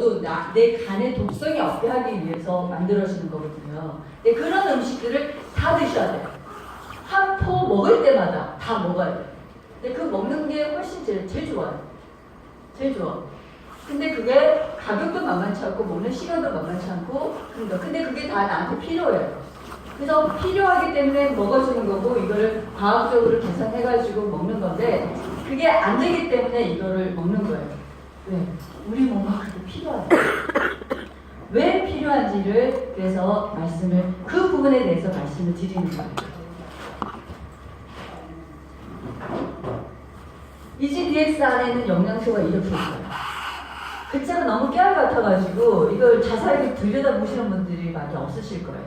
모두 내 간의 독성이 없게 하기 위해서 만들어지는 거거든요. 근데 그런 음식들을 다 드셔야 돼요. 한 포 먹을 때마다 다 먹어야 돼요. 근데 그 먹는 게 훨씬 제일 좋아요. 제일 좋아. 근데 그게 가격도 만만치 않고 먹는 시간도 만만치 않고 그러니까 근데 그게 다 나한테 필요해요. 그래서 필요하기 때문에 먹어주는 거고 이거를 과학적으로 계산해가지고 먹는 건데 그게 안 되기 때문에 이거를 먹는 거예요. 왜? 우리 몸은 그게 필요하다. 왜 필요한지를 그래서 그 부분에 대해서 말씀을 드리는 거예요. EGDX 안에는 영양소가 이렇게 있어요. 글자가 너무 깨알 같아가지고 이걸 자세하게 들여다보시는 분들이 많이 없으실 거예요.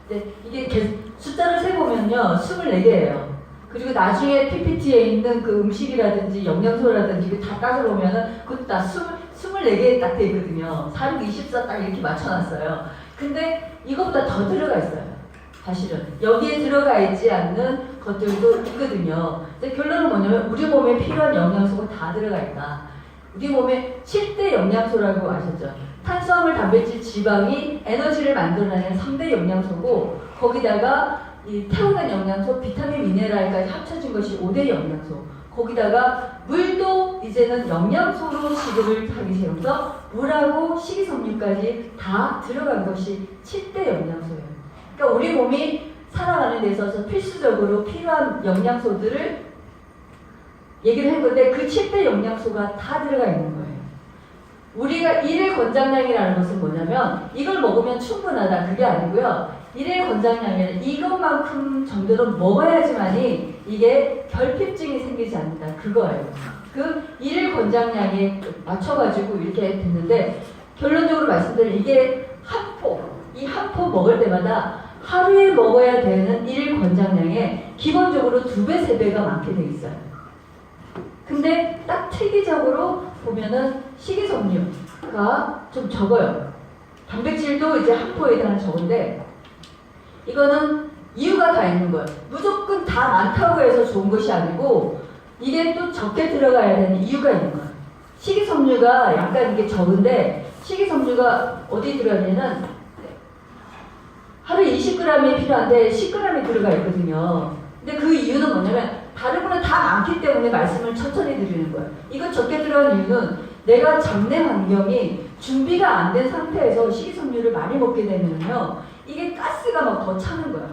근데 이게 숫자를 세보면요 24개예요. 그리고 나중에 PPT에 있는 그 음식이라든지 영양소라든지 다 따져보면은 그것도 다 24개 딱 돼 있거든요. 4, 6, 24 딱 이렇게 맞춰놨어요. 근데 이것보다 더 들어가 있어요. 사실은 여기에 들어가 있지 않는 것들도 있거든요. 근데 결론은 뭐냐면 우리 몸에 필요한 영양소가 다 들어가 있다. 우리 몸에 7대 영양소라고 아셨죠? 탄수화물, 단백질, 지방이 에너지를 만들어내는 3대 영양소고 거기다가 이 태우는 영양소, 비타민, 미네랄까지 합쳐진 것이 5대 영양소. 거기다가 물도 이제는 영양소로 시급을 하기 세워서 물하고 식이섬유까지 다 들어간 것이 7대 영양소예요. 그러니까 우리 몸이 살아가는 데 있어서 필수적으로 필요한 영양소들을 얘기를 한 건데 그 7대 영양소가 다 들어가 있는 거예요. 우리가 일일 권장량이라는 것은 뭐냐면 이걸 먹으면 충분하다 그게 아니고요. 일일 권장량에는 이것만큼 정도는 먹어야지만이 이게 결핍증이 생기지 않는다 그거예요. 그 일일 권장량에 맞춰가지고 이렇게 됐는데 결론적으로 말씀드리면 이게 이 한 포 먹을 때마다 하루에 먹어야 되는 일일 권장량에 기본적으로 2배, 3배가 많게 돼 있어요. 근데 딱 특이적으로 보면은 식이섬유가 좀 적어요. 단백질도 이제 한 포에 해당하는 적은데 이거는 이유가 다 있는 거예요. 무조건 다 많다고 해서 좋은 것이 아니고 이게 또 적게 들어가야 되는 이유가 있는 거예요. 식이섬유가 약간 이게 적은데 식이섬유가 어디 들어가냐면 하루에 20g이 필요한데 10g이 들어가 있거든요. 근데 그 이유는 뭐냐면 다른 거는 다 많기 때문에 말씀을 천천히 드리는 거예요. 이거 적게 들어간 이유는 내가 장내 환경이 준비가 안 된 상태에서 식이섬유를 많이 먹게 되면요 이게 가스가 막 더 차는 거야.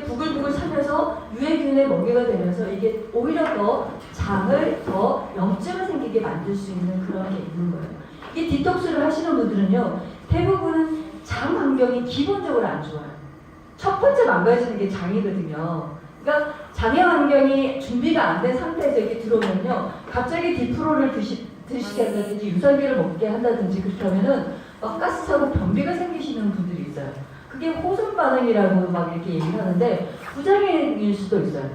부글부글 차면서 유해균의 먹이가 되면서 이게 오히려 더 장을 더 염증을 생기게 만들 수 있는 그런 게 있는 거예요. 이 디톡스를 하시는 분들은요 대부분 장 환경이 기본적으로 안 좋아요. 첫 번째 망가지는 게 장이거든요. 그러니까 장의 환경이 준비가 안 된 상태에서 이렇게 들어오면요 갑자기 디프로를 드시게 한다든지 유산균을 먹게 한다든지 그렇게 하면은 막 가스 차고 변비가 생기시는 분들이 있어요. 그게 호흡 반응이라고 막 이렇게 얘기를 하는데 부작용일 수도 있어요.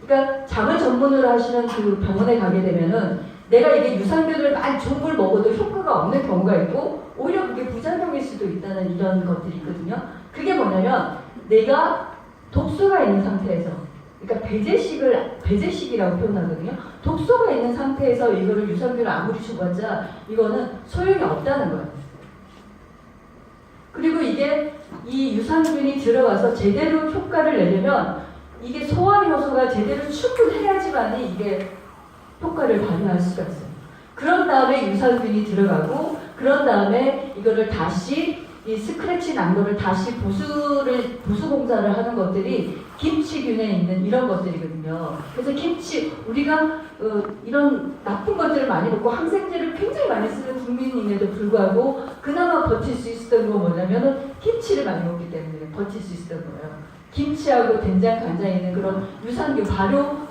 그러니까 장을 전문으로 하시는 그 병원에 가게 되면은 내가 이게 유산균을 많이 좋은 걸 먹어도 효과가 없는 경우가 있고 오히려 그게 부작용일 수도 있다는 이런 것들이 있거든요. 그게 뭐냐면 내가 독소가 있는 상태에서 그러니까 배제식이라고 표현하거든요. 독소가 있는 상태에서 이거를 유산균을 아무리 줘봤자 이거는 소용이 없다는 거예요. 그리고 이게 이 유산균이 들어가서 제대로 효과를 내려면 이게 소화 효소가 제대로 충분해야지만이 이게 효과를 발휘할 수가 있어요. 그런 다음에 유산균이 들어가고 그런 다음에 이거를 다시 이 스크래치 난 거를 다시 보수 공사를 하는 것들이 김치균에 있는 이런 것들이거든요. 그래서 김치 우리가 이런 나쁜 것들을 많이 먹고 항생제를 굉장히 많이 쓰는 국민임에도 불구하고 그나마 버틸 수 있었던 건 뭐냐면은 김치를 많이 먹기 때문에 버틸 수 있었던 거예요. 김치하고 된장, 간장에 있는 그런 유산균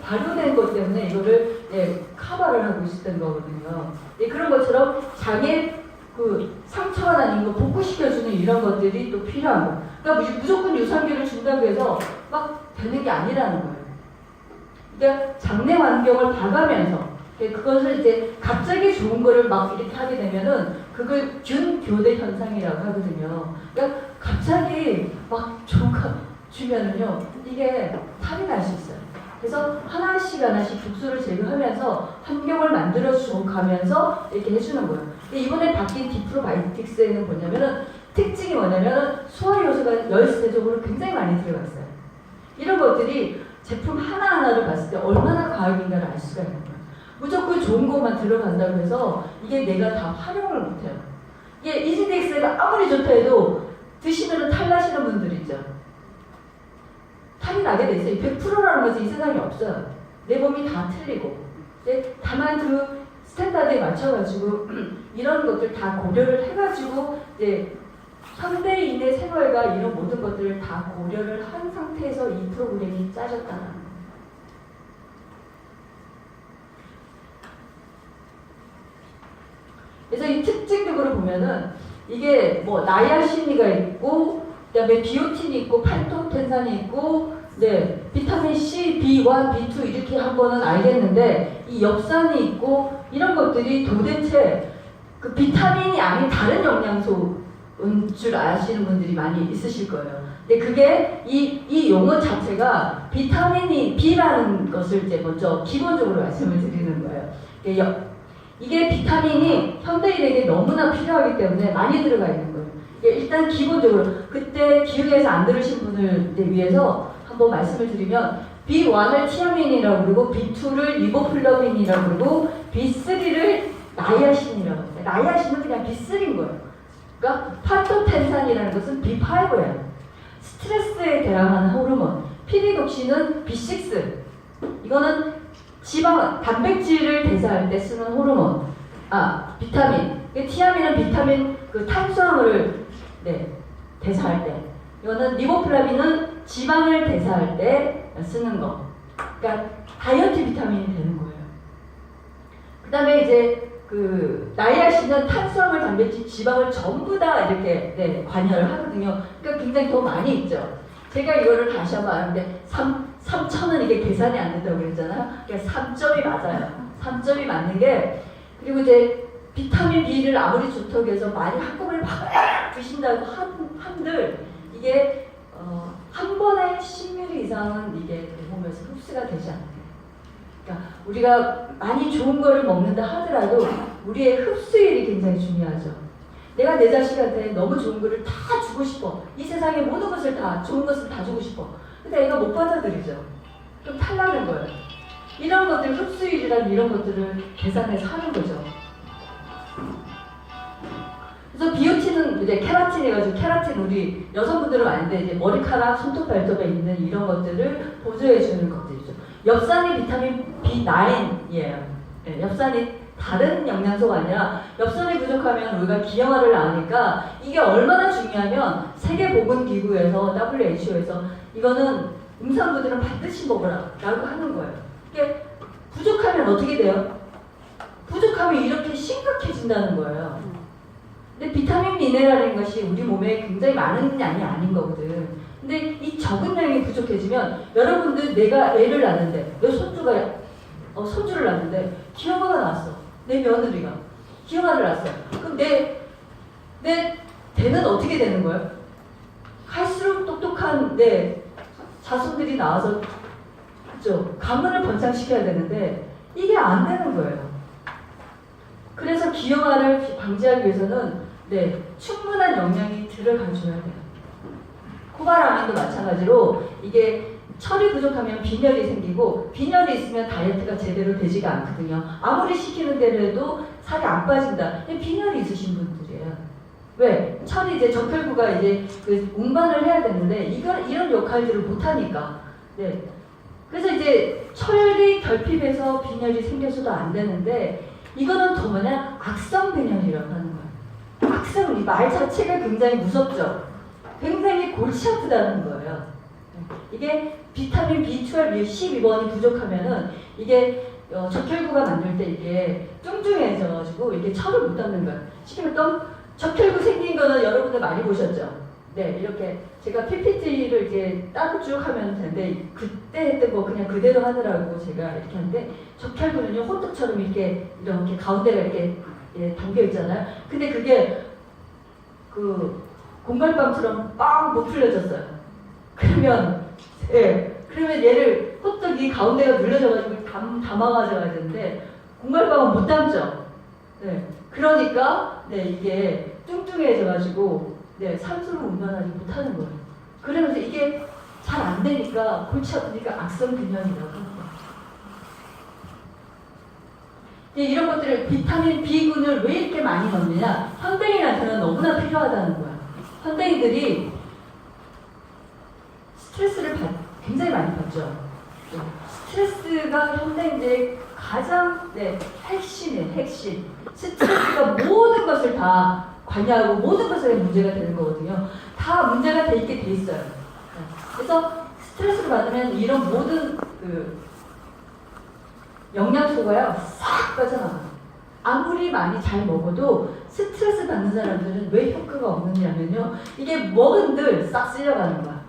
발효된 것 때문에 이거를 커버를 하고 있었던 거거든요. 그런 것처럼 장에 그 상처가 난 거 복구시켜주는 이런 것들이 또 필요한 거예요. 그러니까 무조건 유산균을 준다고 해서 막 되는 게 아니라는 거예요. 그러니까 장내 환경을 봐가면서 그것을 이제 갑자기 좋은 거를 막 이렇게 하게 되면은 그걸 균교대 현상이라고 하거든요. 그러니까 갑자기 막 좋은 거 주면은요 이게 탈이 날 수 있어요. 그래서 하나씩 독소를 제거하면서 환경을 만들어 가면서 이렇게 해주는 거예요. 이번에 바뀐 디프로바이오틱스에는 뭐냐면은 특징이 뭐냐면 소화 요소가 열세적으로 굉장히 많이 들어가 있어요. 이런 것들이 제품 하나하나를 봤을 때 얼마나 과학인가를 알 수가 있는 거예요. 무조건 좋은 것만 들어간다고 해서 이게 내가 다 활용을 못해요. 이게 이지덱스가 아무리 좋다 해도 드시면 탈나시는 분들 있죠. 탈이 나게 돼 있어요. 100%라는 것이 이 세상에 없어요. 내 몸이 다 틀리고. 다만 그 스탠다드에 맞춰가지고 이런 것들 다 고려를 해가지고 이제 현대인의 생활과 이런 모든 것들을 다 고려를 한 상태에서 이 프로그램이 짜졌다는 거예요. 그래서 이 특징적으로 보면은 이게 뭐 나이아신이가 있고 그다음에 비오틴이 있고 판토텐산이 있고 비타민 C, B1, B2 이렇게 한 번은 알겠는데 이 엽산이 있고 이런 것들이 도대체 그 비타민이 아닌 다른 영양소인 줄 아시는 분들이 많이 있으실 거예요. 근데 그게 이 용어 자체가 비타민이 B라는 것을 이제 먼저 기본적으로 말씀을 드리는 거예요. 이게 비타민이 현대인에게 너무나 필요하기 때문에 많이 들어가 있는 거예요. 일단 기본적으로 그때 기억에서 안 들으신 분을 위해서 한번 말씀을 드리면 B1을 티아민이라고 그러고 B2를 리보플라빈이라고 그러고 B3를 나이아신이라고 해요. 나이아신은 그냥 B3인 거예요. 그러니까 판토텐산이라는 것은 B5예요. 스트레스에 대항하는 호르몬. 피리독신은 B6. 이거는 지방, 단백질을 대사할 때 쓰는 호르몬. 비타민. 티아민은 비타민 그 탄수화물을 대사할 때. 이거는 리보플라빈은 지방을 대사할 때 쓰는 거. 그러니까 다이어트 비타민이 되는 거예요. 그 다음에 이제 그 나이아신은 탄수화물, 단백질, 지방을 전부 다 이렇게 관여를 하거든요. 그러니까 굉장히 더 많이 있죠. 제가 이거를 다시 한번 아는데 3,000은 이게 계산이 안 된다고 그랬잖아요. 그러니까 3점이 맞아요. 3점이 맞는 게 그리고 이제 비타민 B를 아무리 좋다고 해서 많이 한꺼번에 막 드신다고 한들 이게 한 번에 10ml 이상은 이게 내 몸에서 흡수가 되지 않아요. 그러니까 우리가 많이 좋은 거를 먹는다 하더라도 우리의 흡수율이 굉장히 중요하죠. 내가 내 자식한테 너무 좋은 거를 다 주고 싶어. 이 세상의 모든 것을 다, 좋은 것을 다 주고 싶어. 근데 애가 못 받아들이죠. 그럼 탈나는 거예요. 이런 것들, 흡수율이란 이런 것들을 계산해서 하는 거죠. 그래서 비오틴은 이제 케라틴 해가지고 케라틴 우리 여성분들은 아는데 이제 머리카락, 손톱, 발톱에 있는 이런 것들을 보조해주는 것들이죠. 엽산이 비타민 B9이에요. 엽산이 다른 영양소가 아니라 엽산이 부족하면 우리가 기형아를 낳으니까 이게 얼마나 중요하면 세계보건기구에서 WHO에서 이거는 임산부들은 반드시 먹으라 라고 하는 거예요. 이게 부족하면 어떻게 돼요? 부족하면 이렇게 심각해진다는 거예요. 근데 비타민 미네랄인 것이 우리 몸에 굉장히 많은 양이 아닌 거거든. 근데 이 적은 양이 부족해지면 여러분들 내가 애를 낳는데 내 손주가 손주를 낳는데 기형아가 나왔어. 내 며느리가 기형아를 낳았어요. 그럼 내 대는 어떻게 되는 거예요? 갈수록 똑똑한 내 자손들이 나와서 그죠? 가문을 번창시켜야 되는데 이게 안 되는 거예요. 그래서 기형아를 방지하기 위해서는 충분한 영양이 들어가줘야 돼요. 코바라민도 마찬가지로 이게 철이 부족하면 빈혈이 생기고 빈혈이 있으면 다이어트가 제대로 되지가 않거든요. 아무리 시키는 대로 해도 살이 안 빠진다. 빈혈이 있으신 분들이에요. 왜? 철이 이제 적혈구가 이제 그 운반을 해야 되는데 이런 역할들을 못하니까. 그래서 이제 철이 결핍해서 빈혈이 생겨서도 안 되는데 이거는 더 뭐냐? 악성 빈혈이라고 하는 거예요. 악성, 이 말 자체가 굉장히 무섭죠. 굉장히 골치 아프다는 거예요. 이게 비타민 B12, 12번이 부족하면은 이게 적혈구가 만들 때 이게 뚱뚱해져가지고 이렇게 철을 못 담는 거예요. 지금 적혈구 생긴 거는 여러분들 많이 보셨죠? 이렇게 제가 PPT를 이렇게 따로 쭉 하면 되는데 그때 했던 거 그냥 그대로 하느라고 제가 이렇게 하는데 적혈구는요 호떡처럼 이렇게 가운데가 이렇게 담겨 있잖아요. 근데 그게 그 공갈빵처럼 빵 못 풀려졌어요. 그러면 얘를 호떡이 가운데가 눌려져가지고 담아가져야 되는데 공갈빵은 못 담죠. 그러니까 이게 뚱뚱해져가지고 산소를 운반하지 못하는 거예요. 그러면서 이게 잘 안 되니까 골치 아프니까 악성균형이라고 합니다. 이런 것들을 비타민 B군을 왜 이렇게 많이 넣느냐? 현대인한테는 너무나 필요하다는 거야. 현대인들이 스트레스를 굉장히 많이 받죠. 스트레스가 현대인들의 가장 핵심이에요. 핵심. 스트레스가 모든 것을 다 관여하고 모든 것에 문제가 되는 거거든요. 다 문제가 돼 있게 돼 있어요. 그래서 스트레스를 받으면 이런 모든 영양소가요 싹 빠져나가요. 아무리 많이 잘 먹어도 스트레스 받는 사람들은 왜 효과가 없느냐면요, 이게 먹은들 싹 쓸려가는 거야.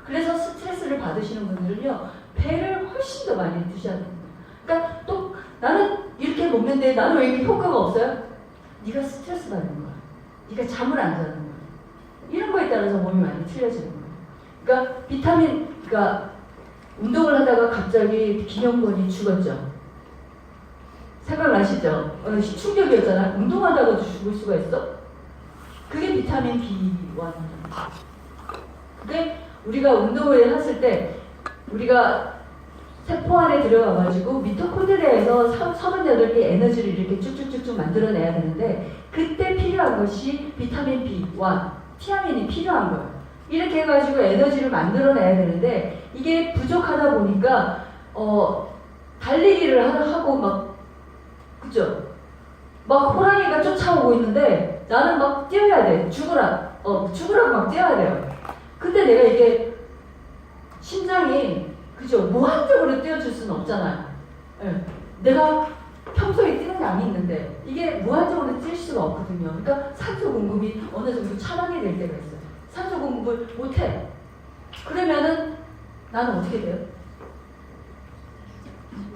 그래서 스트레스를 받으시는 분들은요 배를 훨씬 더 많이 드셔야 됩니다. 그러니까 또 나는 이렇게 먹는데 나는 왜 이렇게 효과가 없어요? 네가 스트레스 받는 거야. 네가 잠을 안 자는 거야. 이런 거에 따라서 몸이 많이 틀려지는 거예요. 그러니까 운동을 하다가 갑자기 김영권이 죽었죠. 생각나시죠? 충격이었잖아. 운동하다가도 죽을 수가 있어? 그게 비타민 B1입니다. 그게 우리가 운동을 했을 때 우리가 세포 안에 들어가가지고 미토콘드리아에서 38개 에너지를 이렇게 쭉쭉쭉쭉 만들어내야 되는데 그때 필요한 것이 비타민 B1, 티아민이 필요한 거예요. 이렇게 해가지고 에너지를 만들어내야 되는데 이게 부족하다 보니까 달리기를 하고 막 그죠? 막 호랑이가 쫓아오고 있는데 나는 막 뛰어야 돼. 죽으라고 막 뛰어야 돼요. 근데 내가 이게 심장이 그죠? 무한적으로 뛰어줄 수는 없잖아요. 내가 평소에 뛰는 양이 있는데 이게 무한적으로 뛸 수가 없거든요. 그러니까 산소 공급이 어느 정도 차단이 될 때가 있어요. 산소 공급을 못해. 그러면은 나는 어떻게 돼요?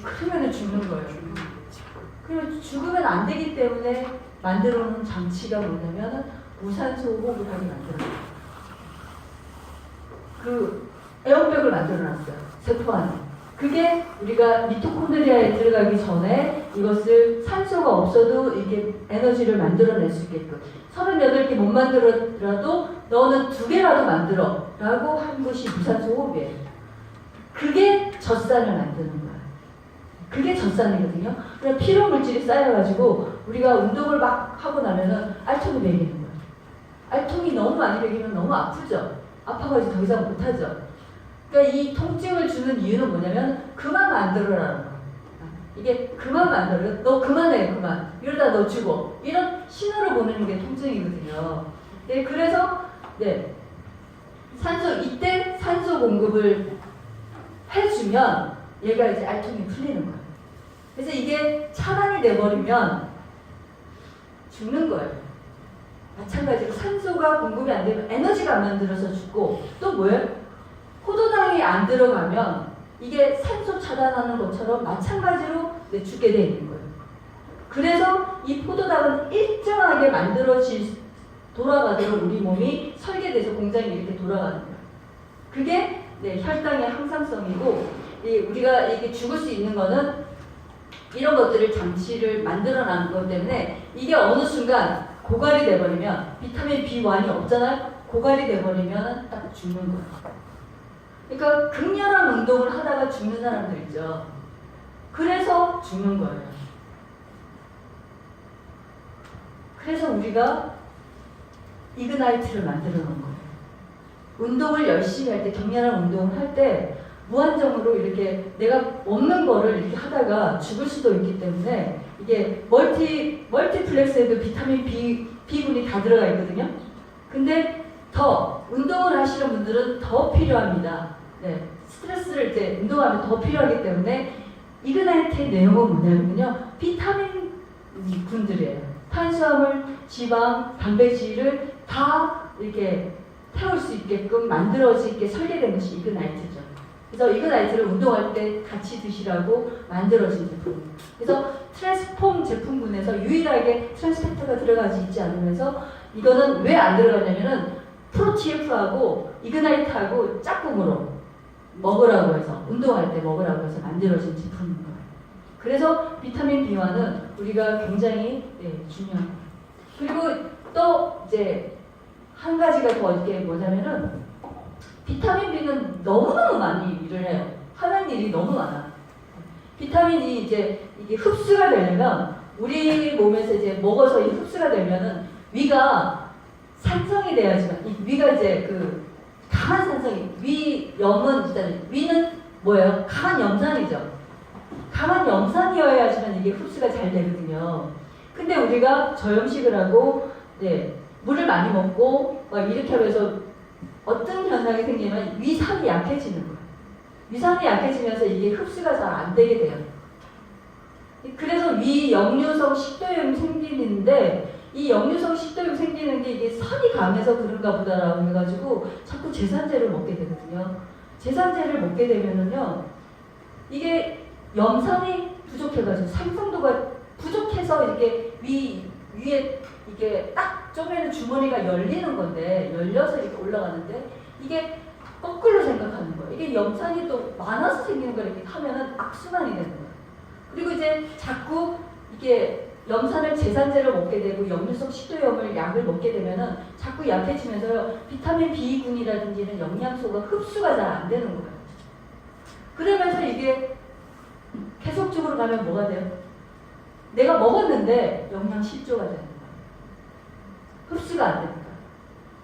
그러면은 죽는 거예요. 그리고 죽으면 안 되기 때문에 만들어 놓은 장치가 뭐냐면은 무산소 호흡을 하게 만들어요. 에어백을 만들어 놨어요. 세포 안에. 그게 우리가 미토콘드리아에 들어가기 전에 이것을 산소가 없어도 이게 에너지를 만들어낼 수 있게끔 38개 못 만들어라도 너는 2개라도 만들어 라고 한 것이 무산소 호흡이에요. 그게 젖산을 만드는 거예요. 그게 젖산이거든요. 그럼 피로 물질이 쌓여가지고 우리가 운동을 막 하고 나면은 알통이 배기는 거예요. 알통이 너무 많이 배기면 너무 아프죠. 아파가지고 더 이상 못하죠. 그러니까 이 통증을 주는 이유는 뭐냐면 그만 만들어라는 거예요. 이게 그만 만들어. 너 그만해 그만. 이러다 너 죽어. 이런 신호를 보내는 게 통증이거든요. 그래서 이때 산소 공급을 해주면 얘가 이제 알통이 풀리는 거예요. 그래서 이게 차단이 돼버리면 죽는 거예요. 마찬가지로 산소가 공급이 안 되면 에너지가 안 만들어서 죽고 또 뭐예요? 포도당이 안 들어가면 이게 산소 차단하는 것처럼 마찬가지로 죽게 돼 있는 거예요. 그래서 이 포도당은 일정하게 돌아가도록 우리 몸이 설계돼서 공장이 이렇게 돌아가는 거예요. 그게 혈당의 항상성이고 우리가 이게 죽을 수 있는 거는 이런 것들을 장치를 만들어 놨는 것 때문에 이게 어느 순간 고갈이 돼버리면 비타민 B1이 없잖아요. 고갈이 돼버리면 딱 죽는 거예요. 그러니까 극렬한 운동을 하다가 죽는 사람들 있죠. 그래서 죽는 거예요. 그래서 우리가 이그나이트를 만들어 놓은 거예요. 운동을 열심히 할 때, 격렬한 운동을 할 때 무한정으로 이렇게 내가 없는 거를 이렇게 하다가 죽을 수도 있기 때문에 이게 멀티플렉스에도 비타민 B군이 다 들어가 있거든요. 근데 더 운동을 하시는 분들은 더 필요합니다. 스트레스를 이제 운동하면 더 필요하기 때문에 이그나이트의 내용은 뭐냐면요. 비타민 군들이에요. 탄수화물, 지방, 단백질을 다 이렇게 태울 수 있게끔 만들어지게 설계된 것이 이그나이트죠. 그래서 이그나이트를 운동할 때 같이 드시라고 만들어진 제품입니다. 그래서 트랜스폼 제품군에서 유일하게 트랜스펙터가 들어가지 있지 않으면서 이거는 왜 안 들어가냐면은 프로TF하고 이그나이트하고 짝꿍으로 먹으라고 해서 운동할 때 먹으라고 해서 만들어진 제품인 거예요. 그래서 비타민 B1은 우리가 굉장히 중요합니다. 그리고 또 이제 한 가지가 더 이게 뭐냐면은 비타민 B는 너무너무 많이 일을 해요. 하는 일이 너무 많아. 비타민이 이제 이게 흡수가 되려면 우리 몸에서 이제 먹어서 이 흡수가 되면은 위가 산성이 돼야지만 이 위가 이제 그 강한 산성이 위염은 일단 위는 뭐예요? 강한 염산이죠. 강한 염산이어야지만 이게 흡수가 잘 되거든요. 근데 우리가 저염식을 하고 물을 많이 먹고 막 이렇게 하면서 어떤 현상이 생기면 위산이 약해지는 거예요. 위산이 약해지면서 이게 흡수가 잘 안 되게 돼요. 그래서 위역류성 식도염이 생기는데 이 역류성 식도염이 생기는 게 이게 산이 강해서 그런가 보다라고 해가지고 자꾸 제산제를 먹게 되거든요. 제산제를 먹게 되면은요 이게 염산이 부족해가지고 산성도가 부족해서 이렇게 위에 이게 딱 쪼개는 주머니가 열리는 건데 열려서 이렇게 올라가는데 이게 거꾸로 생각하는 거예요. 이게 염산이 또 많아서 생기는 걸 이렇게 하면은 악순환이 되는 거예요. 그리고 이제 자꾸 이게 염산을 제산제로 먹게 되고 역류성 식도염을 약을 먹게 되면은 자꾸 약해지면서요 비타민 B군이라든지 이런 영양소가 흡수가 잘 안 되는 거예요. 그러면서 이게 계속적으로 가면 뭐가 돼요? 내가 먹었는데 영양 실조가 되는 거예요. 흡수가 안 됩니다.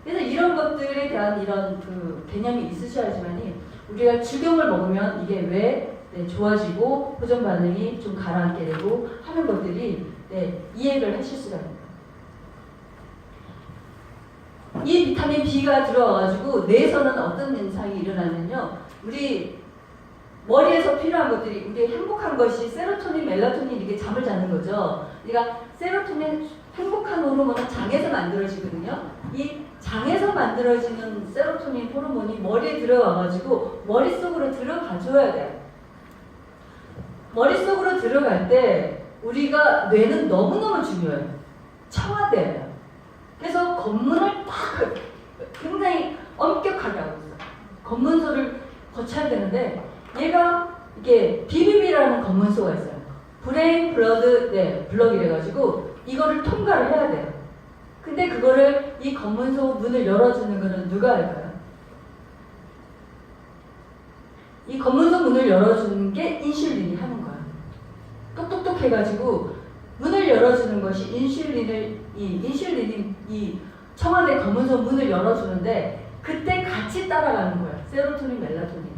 그래서 이런 것들에 대한 이런 그 개념이 있으셔야지만이 우리가 죽용을 먹으면 이게 왜 좋아지고 호전 반응이 좀 가라앉게 되고 하는 것들이 이해를 하실 수가 있는 거예요. 이 비타민 B가 들어와가지고 뇌에서는 어떤 현상이 일어나면요. 우리 머리에서 필요한 것들이 우리 행복한 것이 세로토닌, 멜라토닌 이렇게 잠을 자는 거죠. 그러니까 세로토닌 행복한 호르몬은 장에서 만들어지거든요. 이 장에서 만들어지는 세로토닌 호르몬이 머리에 들어와가지고 머릿속으로 들어가줘야 돼요. 머릿속으로 들어갈 때 우리가 뇌는 너무너무 중요해요. 청와대예요. 그래서 검문을 딱 굉장히 엄격하게 하고 있어요. 검문소를 거쳐야 되는데 얘가 이게 BBB라는 검문소가 있어요. 브레인 블러드 블럭 이래가지고 이거를 통과를 해야 돼요. 근데 그거를 이 검문소 문을 열어주는 거는 누가 할까요? 이 검문소 문을 열어주는 게 인슐린이 하는 거야. 똑똑똑 해가지고 문을 열어주는 것이 인슐린이 이 청와대 검문소 문을 열어주는데 그때 같이 따라가는 거예요. 세로토닌, 멜라토닌.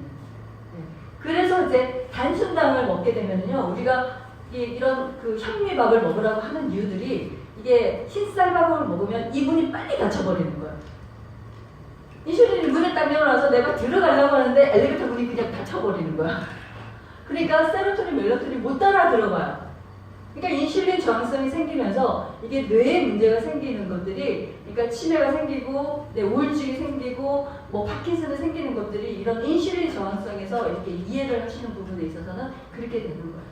그래서 이제 단순당을 먹게 되면요, 우리가 이런 그 현미밥을 먹으라고 하는 이유들이 이게 흰쌀밥을 먹으면 이 문이 빨리 닫혀버리는 거예요. 인슐린이 문을 딱 열어놔서 내가 들어가려고 하는데 엘리베이터 문이 그냥 닫혀버리는 거야. 그러니까 세로토닌, 멜라토닌이 못 따라 들어가요. 그러니까 인슐린 저항성이 생기면서 이게 뇌에 문제가 생기는 것들이, 그러니까 치매가 생기고, 우울증이 생기고, 뭐 파킨슨이 생기는 것들이 이런 인슐린 저항성에서 이렇게 이해를 하시는 부분에 있어서는 그렇게 되는 거예요.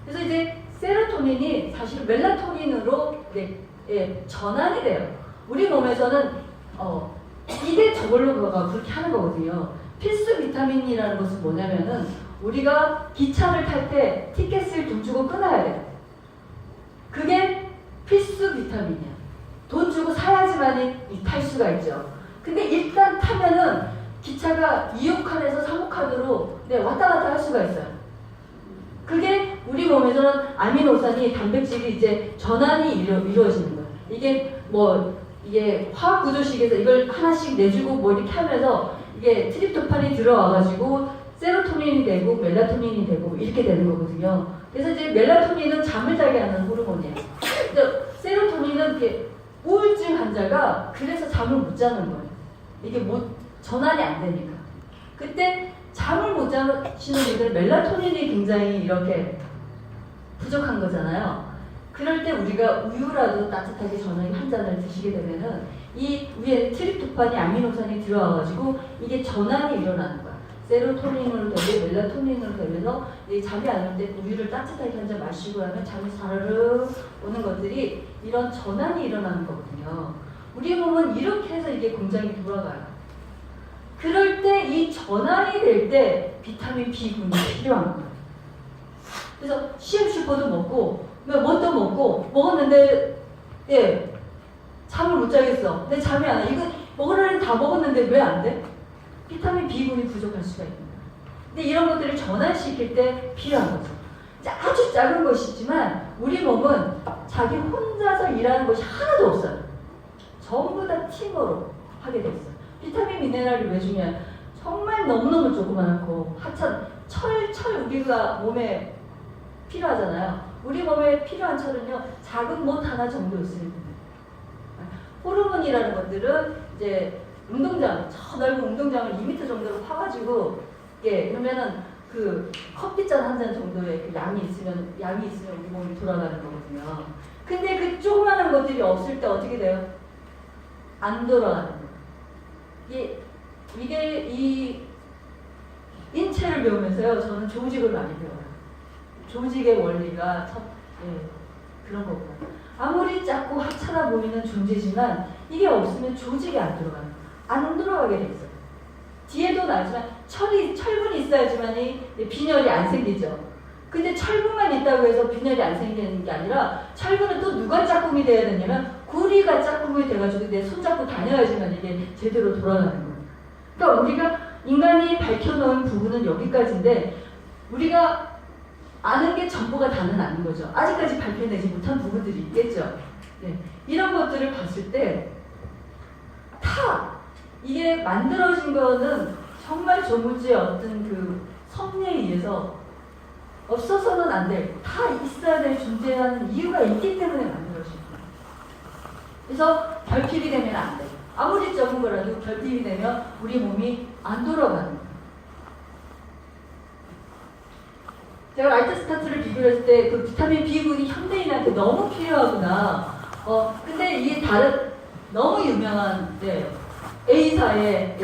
그래서 이제 세로토닌이 사실 멜라토닌으로 전환이 돼요. 우리 몸에서는 이게 저걸로 그렇게 하는 거거든요. 필수 비타민이라는 것은 뭐냐면은 우리가 기차를 탈 때 티켓을 돈 주고 끊어야 돼요. 그게 필수 비타민이야. 돈 주고 사야지만이 탈 수가 있죠. 근데 일단 타면은 기차가 2호 칸에서 3호 칸으로 왔다 갔다 할 수가 있어요. 그게 우리 몸에서는 아미노산이 단백질이 이제 전환이 이루어지는 거예요. 이게 화학 구조식에서 이걸 하나씩 내주고 뭐 이렇게 하면서 이게 트립토판이 들어와가지고 세로토닌이 되고 멜라토닌이 되고 이렇게 되는 거거든요. 그래서 이제 멜라토닌은 잠을 자게 하는 호르몬이에요. 세로토닌은 이렇게 우울증 환자가 그래서 잠을 못 자는 거예요. 이게 전환이 안 되니까. 그때 잠을 못 자시는 분들은 멜라토닌이 굉장히 이렇게 부족한 거잖아요. 그럴 때 우리가 우유라도 따뜻하게 저녁에 한 잔을 드시게 되면은 이 위에 트립토판이 아미노산이 들어와가지고 이게 전환이 일어나는 거야. 세로토닌으로 되고 멜라토닌으로 되면서 잠이 안 올 때 우유를 따뜻하게 한 잔 마시고 하면 잠이 사르르 오는 것들이 이런 전환이 일어나는 거거든요. 우리 몸은 이렇게 해서 이게 공장이 돌아가요. 그럴 때 이 전환이 될 때 비타민 B군이 필요한 거예요. 그래서 CM슈퍼도 먹고 뭣도 먹고 먹었는데 예 잠을 못 자겠어. 근데 잠이 안 와. 이거 먹으려니 다 먹었는데 왜 안 돼? 비타민 B군이 부족할 수가 있는 거예요. 근데 이런 것들을 전환시킬 때 필요한 거죠. 아주 작은 것이지만 우리 몸은 자기 혼자서 일하는 것이 하나도 없어요. 전부 다 팀으로 하게 돼 있어요. 비타민 미네랄이 왜 중요해요? 정말 너무너무 조그맣고 하찮은 철 우리가 몸에 필요하잖아요. 우리 몸에 필요한 철은요 작은 못 하나 정도 있습니다. 호르몬이라는 것들은 이제 운동장, 저 넓은 운동장을 2m 정도로 파가지고 예 그러면은 그 커피잔 한 잔 정도의 그 양이 있으면 우리 몸이 돌아가는 거거든요. 근데 그 조그마한 것들이 없을 때 어떻게 돼요? 안 돌아가는 거예요. 이게 이 인체를 배우면서요 저는 조직을 많이 배워요. 조직의 원리가 첫 그런 거고요. 아무리 작고 하찮아 보이는 존재지만 이게 없으면 조직이 안 들어가게 돼 있어요. 뒤에도 나지만 철분이 있어야지만이 빈혈이 안 생기죠. 근데 철분만 있다고 해서 빈혈이 안 생기는 게 아니라 철분은 또 누가 짝꿍이 돼야 되냐면 구리가 짝꿍이 돼가지고 내 손잡고 다녀야지만 이게 제대로 돌아가는 거예요. 그러니까 우리가 인간이 밝혀놓은 부분은 여기까지인데 우리가 아는 게 전부가 다는 아닌 거죠. 아직까지 발표내지 못한 부분들이 있겠죠. 네. 이런 것들을 봤을 때 이게 만들어진 거는 정말 조물주의 어떤 그 섭리에 의해서 없어서는 안 될, 다 있어야 될 존재하는 이유가 있기 때문에 만들어진 거예요. 그래서 결핍이 되면 안 돼요. 아무리 적은 거라도 결핍이 되면 우리 몸이 안 돌아가는 거예요. 제가 라이트 스타트를 비교했을 때 그 비타민 B군이 현대인한테 너무 필요하구나. 근데 이게 다른 너무 유명한 A사의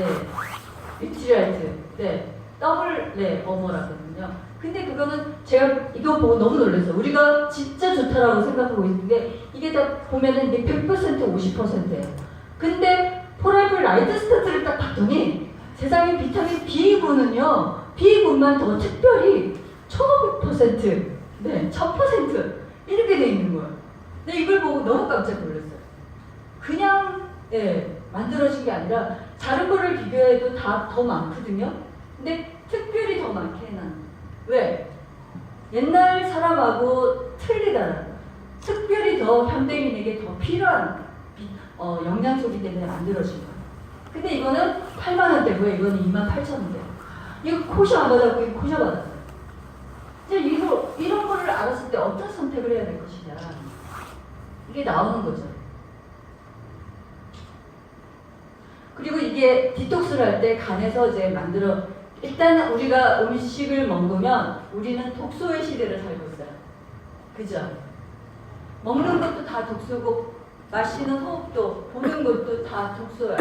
빅트라이트 더블 어머라거든요. 근데 그거는 제가 이거 보고 너무 놀랐어요. 우리가 진짜 좋다라고 생각하고 있는데 이게 다 보면은 이게 100% 50%예요. 근데 포랄풀 라이트 스타트를 딱 봤더니 세상에 비타민 B군만 더 특별히 1500%, 1000% 이렇게 돼 있는 거예요. 근데 이걸 보고 너무 깜짝 놀랐어요. 그냥 만들어진 게 아니라 다른 거를 비교해도 다 더 많거든요. 근데 특별히 더 많게 해놨는 거예요. 왜? 옛날 사람하고 틀리다는 거예요. 특별히 더 현대인에게 더 필요한 영양소이기 때문에 만들어진 거예요. 근데 이거는 8만 원대고요. 이거는 28,000원대. 이거 코셔 안 받았고 이거 코셔 받았어요. 이제 이런 거를 알았을 때 어떤 선택을 해야 될 것이냐. 이게 나오는 거죠. 그리고 이게 디톡스를 할 때 간에서 이제 일단 우리가 음식을 먹으면 우리는 독소의 시대를 살고 있어요. 그죠? 먹는 것도 다 독소고, 마시는 호흡도, 보는 것도 다 독소야.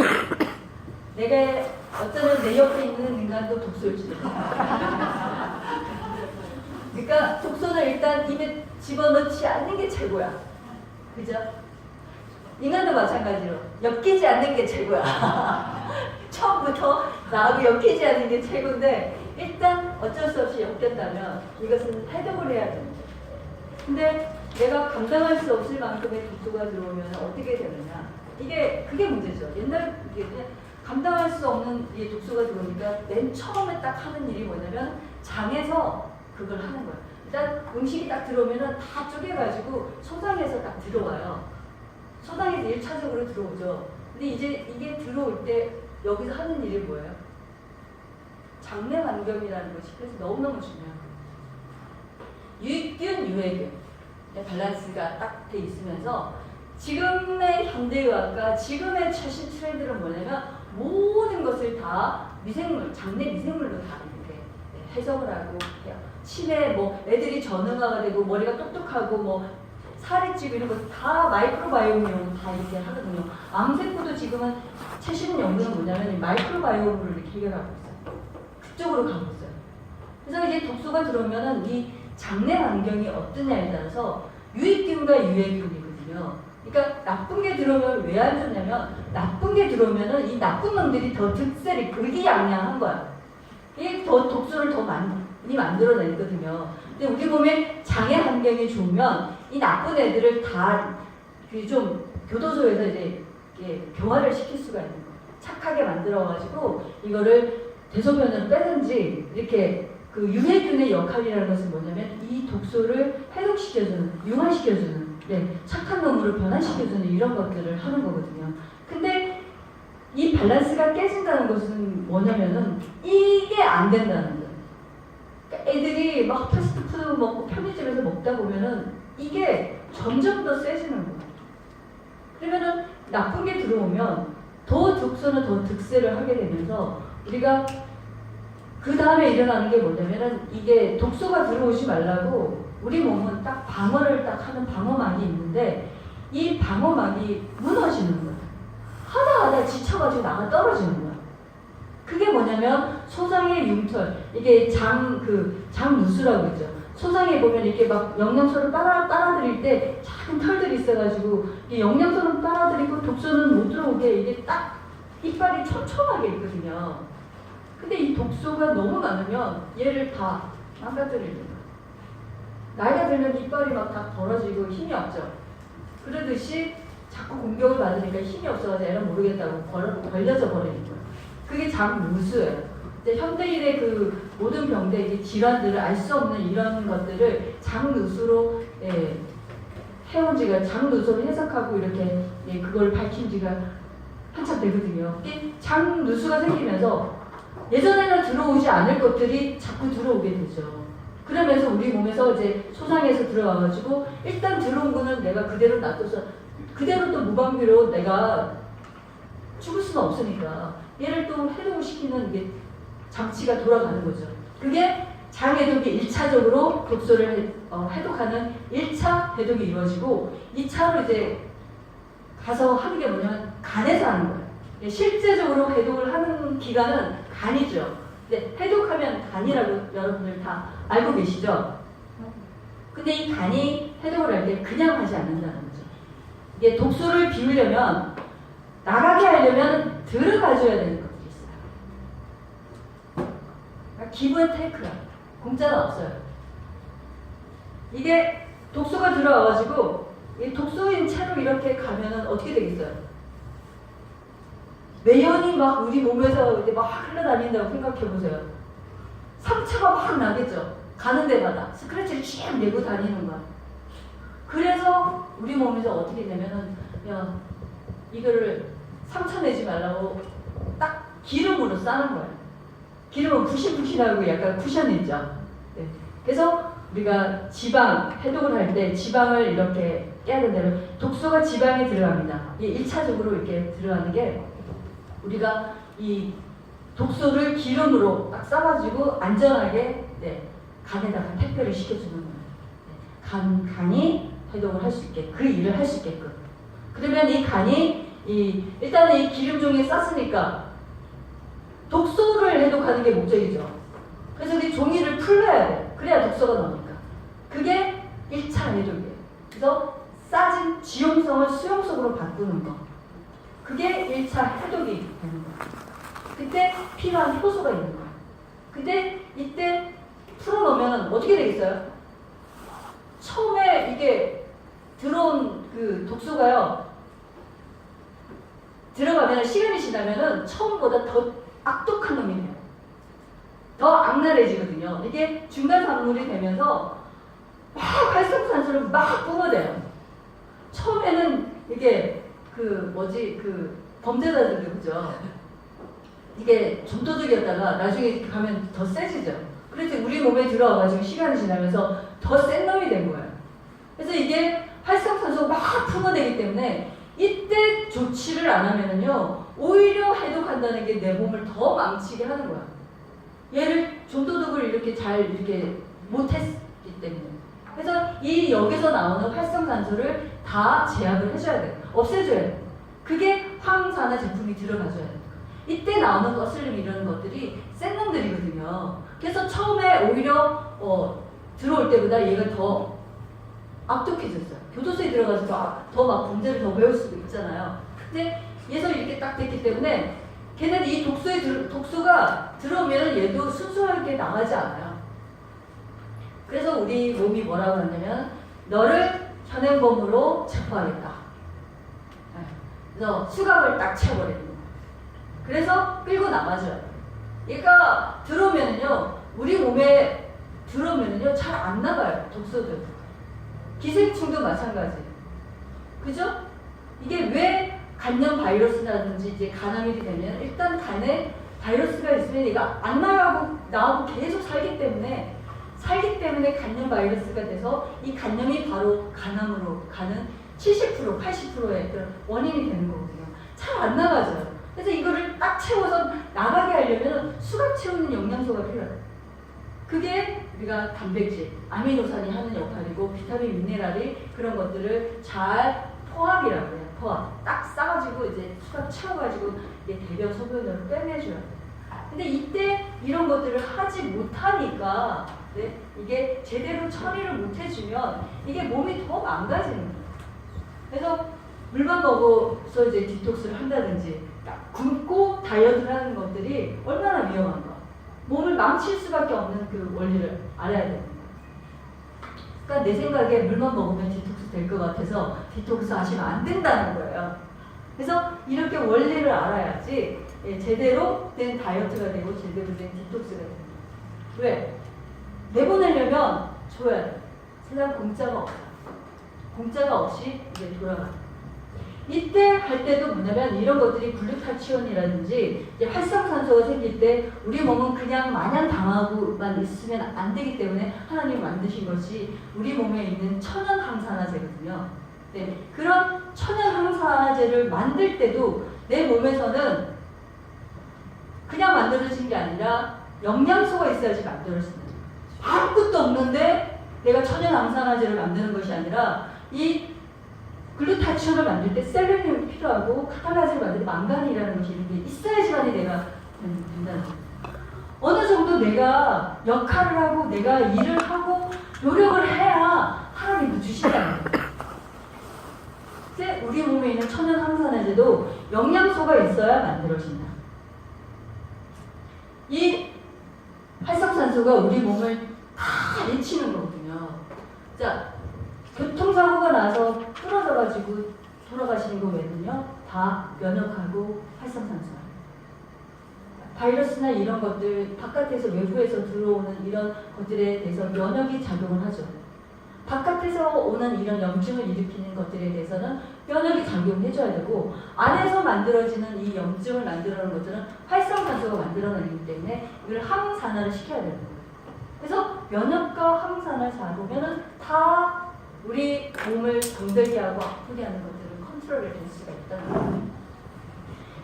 내가 어쩌면 내 옆에 있는 인간도 독소일지도 몰라. 그러니까 독소는 일단 입에 집어넣지 않는 게 최고야. 그죠? 인간도 마찬가지로 엮이지 않는 게 최고야. 처음부터 나하고 엮이지 않는 게 최고인데 일단 어쩔 수 없이 엮였다면 이것은 해독을 해야 됩니다. 근데 내가 감당할 수 없을 만큼의 독소가 들어오면 어떻게 되느냐. 그게 문제죠. 옛날 이게 감당할 수 없는 이 독소가 들어오니까 맨 처음에 딱 하는 일이 뭐냐면 장에서 그걸 하는 거예요. 일단 음식이 딱 들어오면은 다 쪼개가지고 소장에서 딱 들어와요. 소장에서 1차적으로 들어오죠. 근데 이제 이게 들어올 때 여기서 하는 일이 뭐예요? 장내 환경이라는 것이 그래서 너무너무 중요한 거예요. 유익균, 유해균 밸런스가 딱 돼 있으면서 지금의 현대의학과 지금의 최신 트렌드는 뭐냐면 모든 것을 다 장내 미생물로 다 이렇게 해석을 하고 해요. 치매 애들이 전응화가 되고 머리가 똑똑하고 살이 찌고 이런 거 다 마이크로바이옴용 다 이렇게 하거든요. 암세포도 지금은 최신 연구는 뭐냐면 이 마이크로바이옴을 이렇게 해결하고 있어요. 그쪽으로 가고 있어요. 그래서 이제 독소가 들어오면은 이 장내 환경이 어떠냐에 따라서 유익균과 유해균이거든요. 그러니까 나쁜 게 들어오면 왜 안 좋냐면 나쁜 게 들어오면은 이 나쁜 놈들이 더 득세를 극이양양한 거야. 이게 더 독소를 더 만들어내거든요. 근데 우리 몸에 장애 환경이 좋으면 이 나쁜 애들을 다 좀 교도소에서 이제 교화를 시킬 수가 있는 거예요. 착하게 만들어가지고 이거를 대소변으로 빼든지 이렇게 그 유해균의 역할이라는 것은 뭐냐면 이 독소를 해독시켜주는, 융화시켜주는, 착한 놈으로 변화시켜주는 이런 것들을 하는 거거든요. 근데 이 밸런스가 깨진다는 것은 뭐냐면은 이게 안 된다는 거예요. 그러니까 애들이 막 패스트푸드 먹고 편의점에서 먹다 보면은 이게 점점 더 세지는 거예요. 그러면은 나쁜 게 들어오면 더 독소는 더 득세를 하게 되면서 우리가 그 다음에 일어나는 게 뭐냐면은 이게 독소가 들어오지 말라고 우리 몸은 딱 방어를 딱 하는 방어막이 있는데 이 방어막이 무너지는 거예요. 하다 지쳐가지고 나가 떨어지는 거야. 그게 뭐냐면 소장의 융털, 이게 장누수라고 있죠. 소장에 보면 이렇게 막 영양소를 빨아들일 때 작은 털들이 있어가지고 이 영양소는 빨아들이고 독소는 못 들어오게 이게 딱 이빨이 촘촘하게 있거든요. 근데 이 독소가 너무 많으면 얘를 다 망가뜨리는 거야. 나이가 들면 이빨이 막 다 벌어지고 힘이 없죠. 그러듯이 자꾸 공격을 받으니까 힘이 없어가지고 애는 모르겠다고 벌려져 버리는 거예요. 그게 장누수예요. 현대인의 그 모든 병대 질환들을 알 수 없는 이런 것들을 장누수로 해온 지가 장누수로 해석하고 이렇게 그걸 밝힌 지가 한참 되거든요. 장누수가 생기면서 예전에는 들어오지 않을 것들이 자꾸 들어오게 되죠. 그러면서 우리 몸에서 이제 소장에서 들어와가지고 일단 들어온 거는 내가 그대로 놔둬서 그대로 또 무방비로 내가 죽을 수는 없으니까 얘를 또 해독을 시키는 게 장치가 돌아가는 거죠. 그게 장해독이 1차적으로 독소를 해독하는 1차 해독이 이루어지고 2차로 이제 가서 하는 게 뭐냐면 간에서 하는 거예요. 실제적으로 해독을 하는 기관은 간이죠. 근데 해독하면 간이라고 여러분들 다 알고 계시죠? 근데 이 간이 해독을 할 때 그냥 하지 않는다는 거죠. 이게 독소를 비우려면 나가게 하려면 들어가줘야 되는 것들이 있어요. 그러니까 기브 테이크야. 공짜는 없어요. 이게 독소가 들어와가지고 이 독소인 채로 이렇게 가면은 어떻게 되겠어요? 매연이 막 우리 몸에서 이제 막 흘러다닌다고 생각해보세요. 상처가 막 나겠죠? 가는 데마다 스크래치를 쭉 내고 다니는 거야. 그래서 우리 몸에서 어떻게 되면은 야 이거를 상처 내지 말라고 딱 기름으로 싸는 거예요. 기름은 푸신푸신하고 약간 쿠션 있죠. 네. 그래서 우리가 지방 해독을 할 때 지방을 이렇게 깨야 된다면 독소가 지방에 들어갑니다. 이게 1차적으로 이렇게 들어가는 게 우리가 이 독소를 기름으로 딱 싸가지고 안전하게 간에다가 택배를 시켜주는 거예요. 간이 해독을 할 수 있게 그 일을 할 수 있게끔. 그러면 이 간이 일단은 이 기름종이에 쌌으니까 독소를 해독하는 게 목적이죠. 그래서 이 종이를 풀려야 돼. 그래야 독소가 나오니까. 그게 1차 해독이에요. 그래서 싸진 지용성을 수용성으로 바꾸는 거. 그게 1차 해독이 되는 거예요. 그때 필요한 효소가 있는 거예요. 근데 이때 풀어놓으면 어떻게 되겠어요? 처음에 이게 들어온 그 독소가요. 들어가면 시간이 지나면은 처음보다 더 악독한 놈이 돼요. 더 악랄해지거든요. 이게 중간산물이 되면서 막 활성산소를 막 뿜어대요. 처음에는 이게 범죄자들도 그죠? 이게 좀도둑이었다가 나중에 가면 더 세지죠. 그래서 우리 몸에 들어와가지고 시간이 지나면서 더 센 놈이 된 거예요. 그래서 이게 활성산소 막 뿜어대기 때문에 이때 조치를 안 하면은요, 오히려 해독한다는 게 내 몸을 더 망치게 하는 거야. 얘를 좀도둑을 이렇게 못했기 때문에. 그래서 이 여기서 나오는 활성산소를 다 제압을 해줘야 돼요. 없애줘야 돼요. 그게 항산화 제품이 들어가줘야 돼요. 이때 나오는 거슬림 이런 것들이 센 놈들이거든요. 그래서 처음에 오히려 들어올 때보다 얘가 더 악독해졌어요. 교도소에 들어가서 더 막 범죄를 더 배울 수도 있잖아요. 근데 얘서 이렇게 딱 됐기 때문에 걔네는 이 독소가 들어오면 얘도 순수하게 나가지 않아요. 그래서 우리 몸이 뭐라고 하냐면 너를 현행범으로 체포하겠다. 그래서 수갑을 딱 채워버리는 거예요. 그래서 끌고 나가줘요. 얘가 들어오면은요, 우리 몸에 들어오면은요, 잘 안 나가요. 독소들. 기생충도 마찬가지. 그죠? 이게 왜 간염 바이러스라든지 이제 간암이 되면 일단 간에 바이러스가 있으면 얘가 안 나가고 계속 살기 때문에 간염 바이러스가 돼서 이 간염이 바로 간암으로 가는 70%, 80%의 그런 원인이 되는 거거든요. 잘 안 나가져요. 그래서 이거를 딱 채워서 나가게 하려면 수갑 채우는 영양소가 필요해요. 그게 우리가 단백질, 아미노산이 하는 역할이고 비타민, 미네랄이 그런 것들을 잘 포함이라고 해요. 포함. 딱 싸가지고 이제 수갑 채워가지고 이게 대변, 소변으로 빼내줘요. 근데 이때 이런 것들을 하지 못하니까 네? 이게 제대로 처리를 못해주면 이게 몸이 더 망가지는 거예요. 그래서 물만 먹어서 이제 디톡스를 한다든지 굶고 다이어트를 하는 것들이 얼마나 위험한가. 몸을 망칠 수밖에 없는 그 원리를 알아야 됩니다. 그러니까 내 생각에 물만 먹으면 디톡스 될 것 같아서 디톡스 하시면 안 된다는 거예요. 그래서 이렇게 원리를 알아야지 제대로 된 다이어트가 되고 제대로 된 디톡스가 됩니다. 왜? 내보내려면 줘야 돼. 세상 공짜가 없어. 공짜가 없이 이제 돌아가요. 이때 할 때도 뭐냐면 이런 것들이 글루타치온이라든지 이제 활성산소가 생길 때 우리 몸은 그냥 마냥 당하고만 있으면 안 되기 때문에 하나님이 만드신 것이 우리 몸에 있는 천연 항산화제거든요. 네, 그런 천연 항산화제를 만들 때도 내 몸에서는 그냥 만들어진 게 아니라 영양소가 있어야지 만들어진다. 아무것도 없는데 내가 천연 항산화제를 만드는 것이 아니라 이 글루타치온을 만들 때 셀레늄이 필요하고 카탈라제를 만들 때 망간이라는 것이 이렇게 있어야지만이 내가 된다는 거예요. 어느 정도 내가 역할을 하고 내가 일을 하고 노력을 해야 하나님도 주신다는 거예요. 이제 우리 몸에 있는 천연 항산화제도 영양소가 있어야 만들어진다. 이 활성산소가 우리 몸을 다 해치는 거거든요. 자, 교통사고가 나서 쓰러져가지고 돌아가시는 거 외에는요, 다 면역하고 활성산소예요. 바이러스나 이런 것들, 바깥에서 외부에서 들어오는 이런 것들에 대해서 면역이 작용을 하죠. 바깥에서 오는 이런 염증을 일으키는 것들에 대해서는 면역이 작용해줘야 되고, 안에서 만들어지는 이 염증을 만들어내는 것들은 활성산소가 만들어내기 때문에 이걸 항산화를 시켜야 되는 거예요. 그래서 면역과 항산화를 잘 보면은 다 우리 몸을 병들게 하고 아프게 하는 것들을 컨트롤해 줄 수가 있다는 거예요.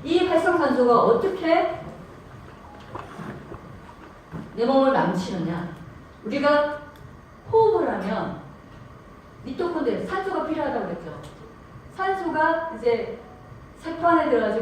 이 활성산소가 어떻게 내 몸을 망치느냐. 우리가 호흡을 하면 미토콘드리아, 산소가 필요하다고 그랬죠. 산소가 이제 세포 안에 들어가지고